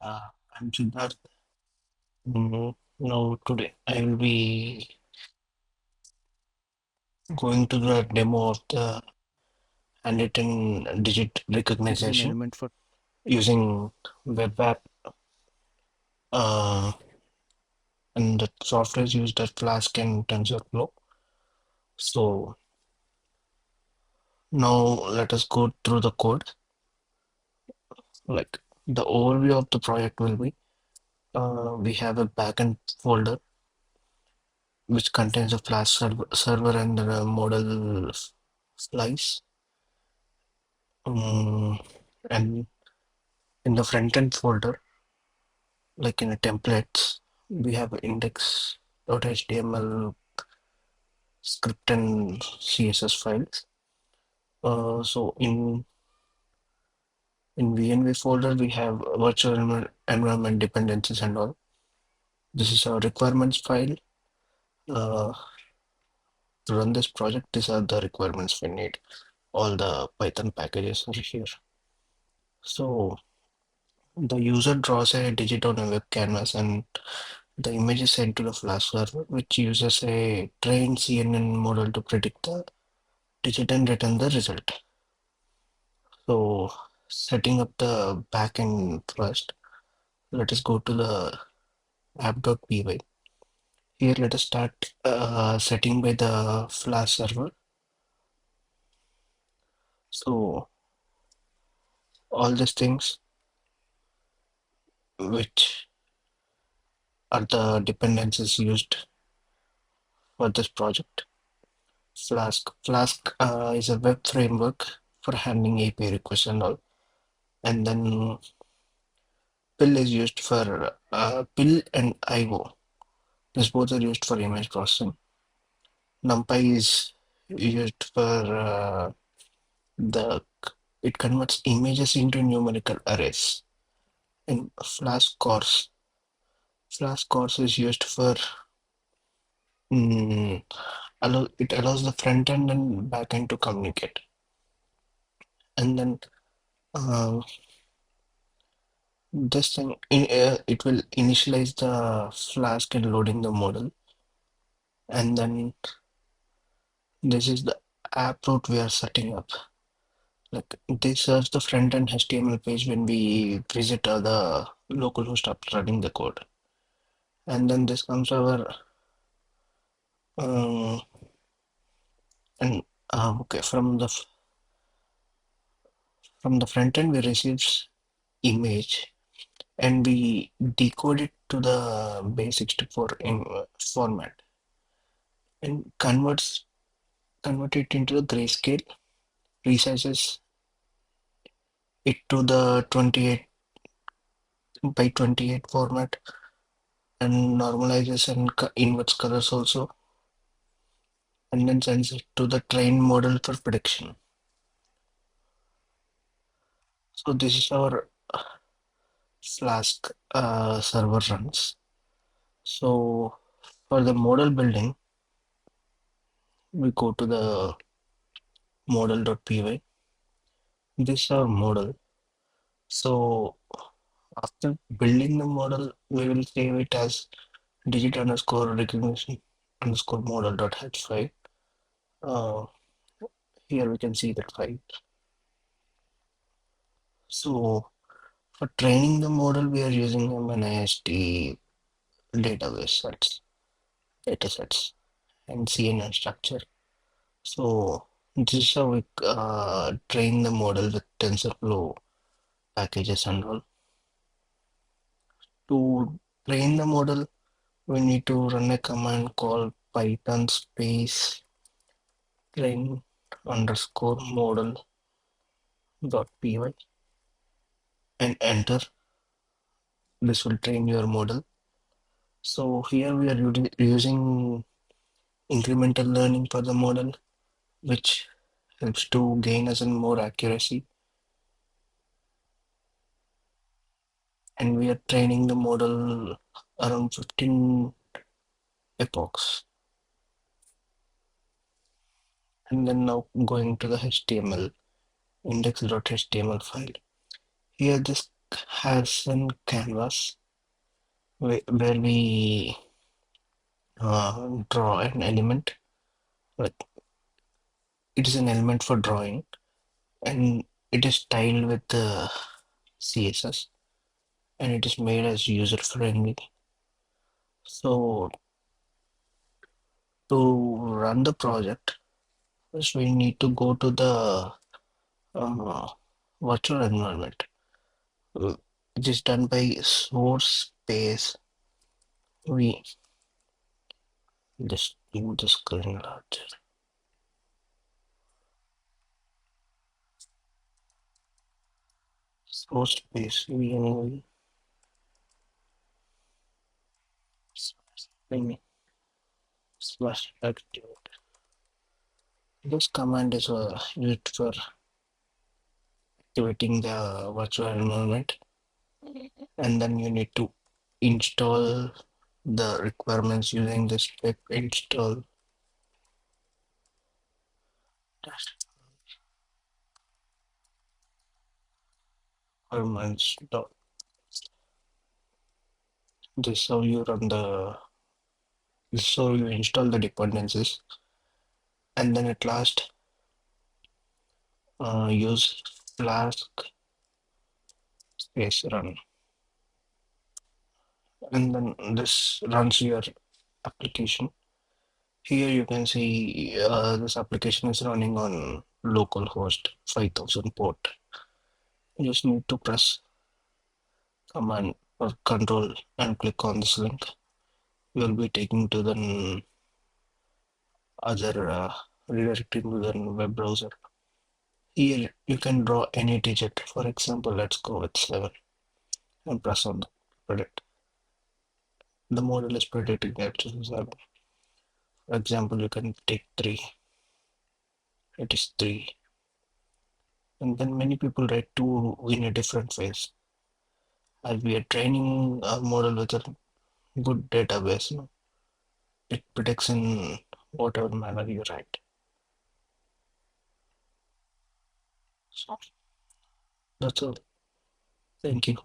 I'm Siddharth. Now, today I will be going to the demo of the handwritten digit Is an recognition element for using web app, uh, and the software is used as Flask and TensorFlow. So now let us go through the code. Like the overview of the project will be, we have a backend folder which contains a Flask server and a model slice. Um, and in the front end folder, like in a templates, we have index.html script and CSS files. So in VNV folder, we have virtual environment dependencies and all. This is our requirements file. Uh, to run this project, these are the requirements we need. All the Python packages are here. So the user draws a digit on a web canvas and the image is sent to the Flash server, which uses a trained CNN model to predict the digit and return the result. So, setting up the backend first, let us go to the app.py. Here, let us start setting by the Flash server. So, all these things which are the dependencies used for this project. Flask. Flask is a web framework for handling API requests and all. And then Pill is used for Pill and IO. These both are used for image processing. NumPy is used for the it converts images into numerical arrays. And Flash course is used for mm, it allows the front end and back end to communicate. And then uh, this thing it will initialize the Flask and loading the model. And then this is the app route we are setting up. Like this serves the front end HTML page when we visit the localhost after running the code. And then this comes our um, and okay from the front end we receives image and we decode it to the base64 in format and convert it into the grayscale, resizes it to the 28 by 28 format and normalizes and inverts colors also and then sends it to the trained model for prediction. So this is our Flask server runs. So for the model building, we go to the model.py. This is our model. So after building the model, we will save it as digit underscore recognition underscore model.h file. Uh, Here we can see that file. So for training the model, we are using MNIST database datasets and CNN structure. So this is how we train the model with TensorFlow packages and all. To train the model, we need to run a command called Python space train underscore model dot py and enter. This will train your model. So here we are using incremental learning for the model, which helps to gain us in more accuracy. And we are training the model around 15 epochs. And then now going to the HTML index.html file. Here this has an canvas where we draw an element. Like it is an element for drawing, and it is styled with the CSS, and it is made as user friendly. So to run the project, first we need to go to the uh, virtual environment, uh, which is done by source space. We just move the screen larger. Source space. We slash active. This command is used for activating the virtual environment, and then you need to install the requirements using this pip install requirements. This is how you run the. This is how you install the dependencies, and then at last use flask space run, and then this runs your application. Here you can see this application is running on localhost 5000 port. You just need to press command or control and click on this link. You will be taken to the other redirecting to the web browser. Here you can draw any digit. For example, let's go with 7 and press on the predict. The model is predicting that this is 7. For example, you can take 3. It is 3. And then many people write 2 in a different ways. As we are training our model with a good database, it predicts in whatever manner you write. So that's all. Thank you.